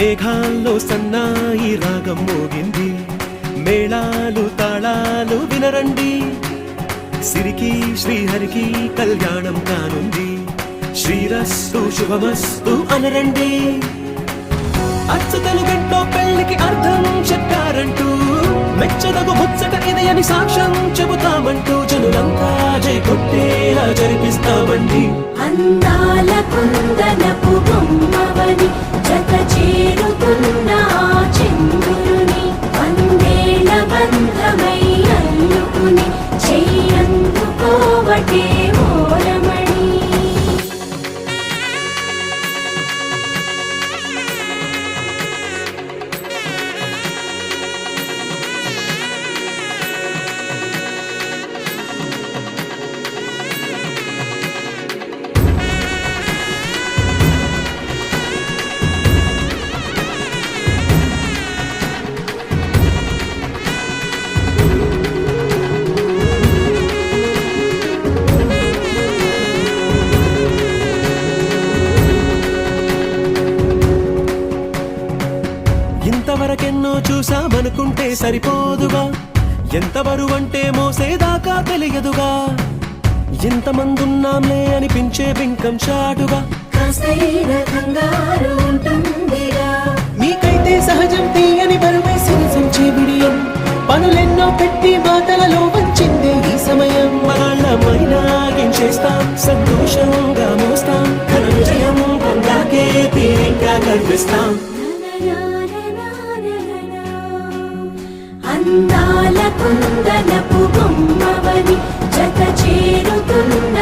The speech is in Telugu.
మేఘాల్లో సన్నాయి రాగం మోగింది, మేళాలు తాళాలు వినరండి, సిరికి శ్రీహరికి కళ్యాణం కానుంది, శ్రీరస్తు శుభమస్తు అనరండి. అచ్చు తెలుగింట్లో పెళ్లికి అర్థం చెప్పారంటూ, మెచ్చదగు ముచ్చట ఇది అని సాక్ష్యం చెబుతామంటూ, జనులంతా జై కొట్టేలా జరిపిస్తామండి. అందాల కుందనపు బొమ్మవని జత చేరుతున్న చంద్రుని, వందేళ్ల బంధమై అల్లుకుని చెయ్యందుకోవటే ఓరమణి. ఇంతవరకెన్నో చూసామనుకుంటే సరిపోదుగా, ఎంత బరువంటే మోసేదాకా తెలియదుగా, ఇంతమందున్నాంలే అనిపించే బింకం చాటుగా, కాస్తైన కంగారు ఉంటుందిగా. మీకైతే సహజం తీయని బరువై సిరిసంచే బిడియం, పనులెన్నో పెట్టి మాటలలో వంచిందే ఈ సమయం. వాళ్ళమైనా ఏం చేస్తాం, సంతోషంగా మోస్తాం, ఘన విజయం పొందాకే తీరిగ్గా కనిపిస్తాం. అందాల కుందనపు బొమ్మవని జత చేరుతున్న